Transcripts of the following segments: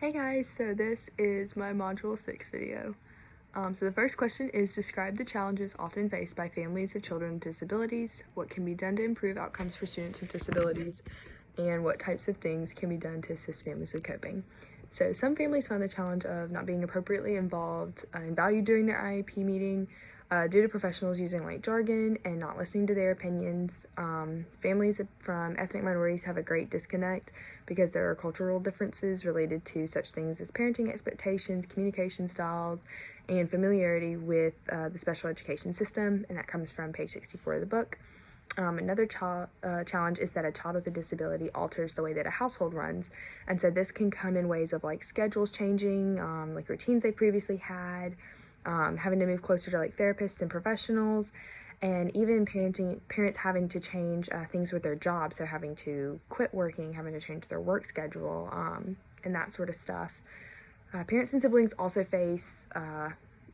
Hey guys, so this is my Module 6 video. So the first question is, describe the challenges often faced by families of children with disabilities, what can be done to improve outcomes for students with disabilities, and what types of things can be done to assist families with coping. So some families find the challenge of not being appropriately involved and valued during their IEP meeting due to professionals using light jargon and not listening to their opinions. Families from ethnic minorities have a great disconnect because there are cultural differences related to such things as parenting expectations, communication styles, and familiarity with the special education system, and that comes from page 64 of the book. Another challenge is that a child with a disability alters the way that a household runs, and so this can come in ways of like schedules changing, like routines they previously had, having to move closer to like therapists and professionals, and even parents having to change things with their jobs, so having to quit working, having to change their work schedule, and that sort of stuff. Parents and siblings also face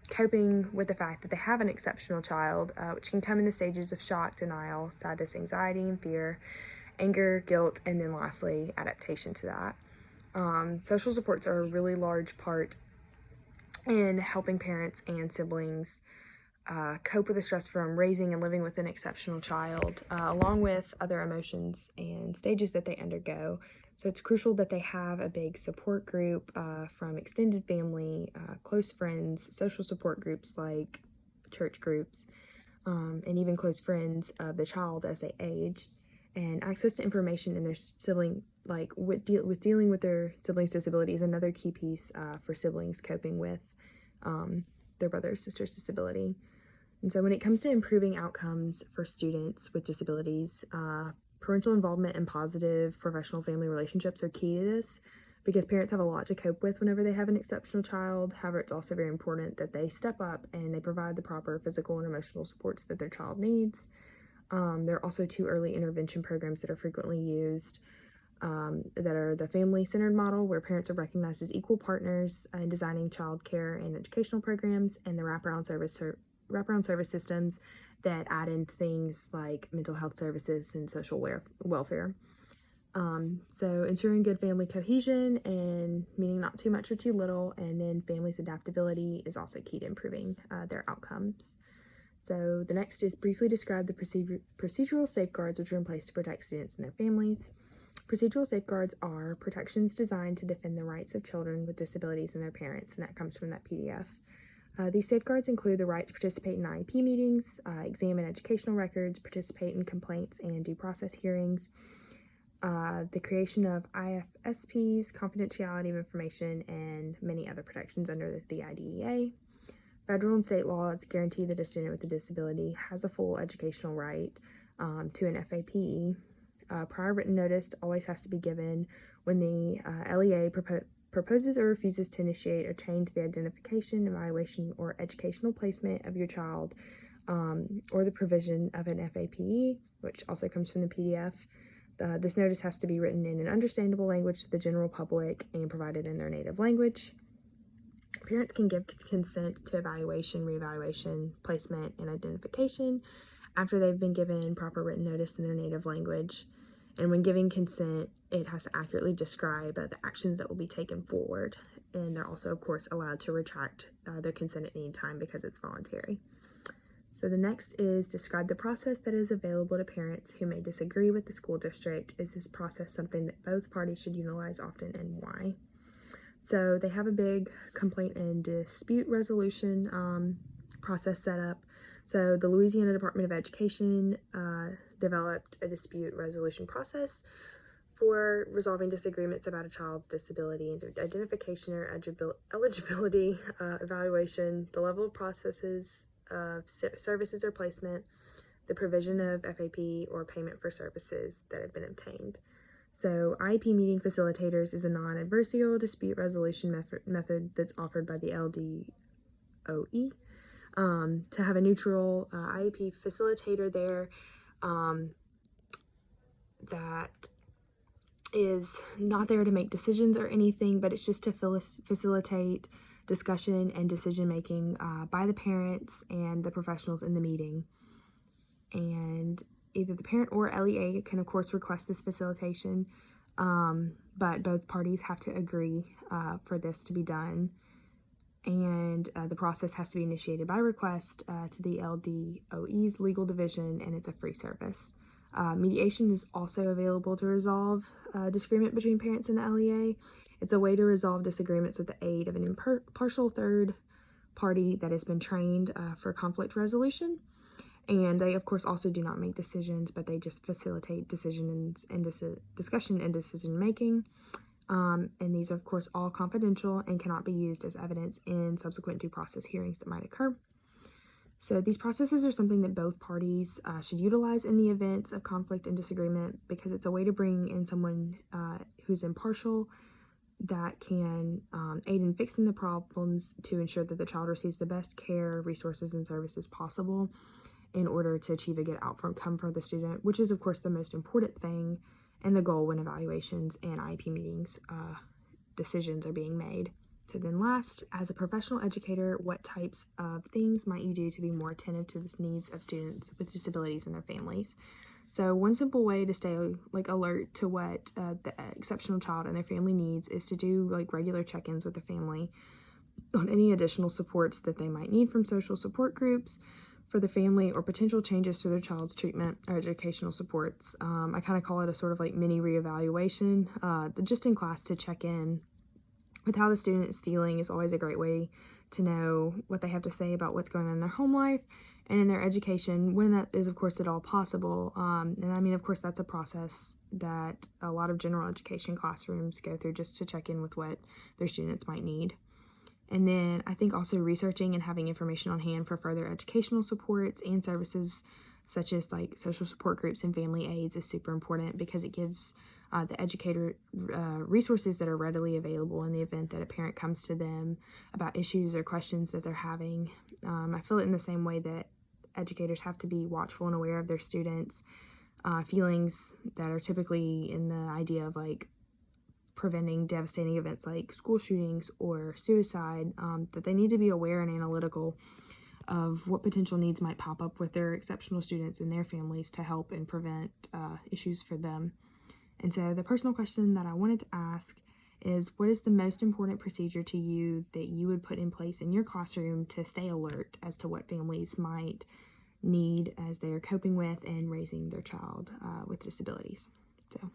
coping with the fact that they have an exceptional child, which can come in the stages of shock, denial, sadness, anxiety, and fear, anger, guilt, and then lastly, adaptation to that. Social supports are a really large part in helping parents and siblings cope with the stress from raising and living with an exceptional child, along with other emotions and stages that they undergo. So it's crucial that they have a big support group from extended family, close friends, social support groups like church groups, and even close friends of the child as they age. And access to information in their sibling, like with dealing with their siblings' disability, is another key piece for siblings coping with their brother or sister's disability. And so when it comes to improving outcomes for students with disabilities, parental involvement and positive professional family relationships are key to this, because parents have a lot to cope with whenever they have an exceptional child. However, it's also very important that they step up and they provide the proper physical and emotional supports that their child needs. There are also 2 early intervention programs that are frequently used, that are the family-centered model, where parents are recognized as equal partners in designing child care and educational programs, and the wraparound service systems that add in things like mental health services and social welfare. So ensuring good family cohesion and meaning not too much or too little, and then families' adaptability is also key to improving their outcomes. So the next is briefly describe the procedural safeguards which are in place to protect students and their families. Procedural safeguards are protections designed to defend the rights of children with disabilities and their parents, and that comes from that PDF. These safeguards include the right to participate in IEP meetings, examine educational records, participate in complaints and due process hearings, the creation of IFSPs, confidentiality of information, and many other protections under the IDEA. Federal and state laws guarantee that a student with a disability has a full educational right to an FAPE. Prior written notice always has to be given when the LEA proposes or refuses to initiate or change the identification, evaluation, or educational placement of your child, or the provision of an FAPE, which also comes from the PDF. This notice has to be written in an understandable language to the general public and provided in their native language. Parents can give consent to evaluation, reevaluation, placement, and identification after they've been given proper written notice in their native language. And when giving consent, it has to accurately describe the actions that will be taken forward. And they're also, of course, allowed to retract their consent at any time because it's voluntary. So the next is describe the process that is available to parents who may disagree with the school district. Is this process something that both parties should utilize often, and why? So they have a big complaint and dispute resolution process set up. So the Louisiana Department of Education developed a dispute resolution process for resolving disagreements about a child's disability and identification or eligibility, evaluation, the level of processes of services or placement, the provision of FAPE or payment for services that have been obtained. So IEP meeting facilitators is a non-adversarial dispute resolution method that's offered by the LDOE. To have a neutral IEP facilitator there that is not there to make decisions or anything, but it's just to facilitate discussion and decision making by the parents and the professionals in the meeting. And either the parent or LEA can, of course, request this facilitation, but both parties have to agree for this to be done. And the process has to be initiated by request to the LDOE's legal division, and it's a free service. Mediation is also available to resolve disagreement between parents and the LEA. It's a way to resolve disagreements with the aid of an impartial third party that has been trained for conflict resolution. And they, of course, also do not make decisions, but they just facilitate decisions and discussion and decision making. And these are, of course, all confidential and cannot be used as evidence in subsequent due process hearings that might occur. So these processes are something that both parties should utilize in the events of conflict and disagreement, because it's a way to bring in someone who's impartial that can aid in fixing the problems to ensure that the child receives the best care, resources, and services possible in order to achieve a good outcome for the student, which is, of course, the most important thing and the goal when evaluations and IEP meetings decisions are being made. So then last, as a professional educator, what types of things might you do to be more attentive to the needs of students with disabilities and their families? So one simple way to stay alert to what the exceptional child and their family needs is to do regular check-ins with the family on any additional supports that they might need from social support groups for the family, or potential changes to their child's treatment or educational supports. I kind of call it a sort of mini reevaluation. Just in class to check in with how the student is feeling is always a great way to know what they have to say about what's going on in their home life and in their education, when that is, of course, at all possible. And I mean, of course, that's a process that a lot of general education classrooms go through just to check in with what their students might need. And then I think also researching and having information on hand for further educational supports and services such as social support groups and family aids is super important, because it gives the educator resources that are readily available in the event that a parent comes to them about issues or questions that they're having. I feel it in the same way that educators have to be watchful and aware of their students' feelings that are typically in the idea of preventing devastating events like school shootings or suicide, that they need to be aware and analytical of what potential needs might pop up with their exceptional students and their families to help and prevent issues for them. And so the personal question that I wanted to ask is, what is the most important procedure to you that you would put in place in your classroom to stay alert as to what families might need as they're coping with and raising their child with disabilities? So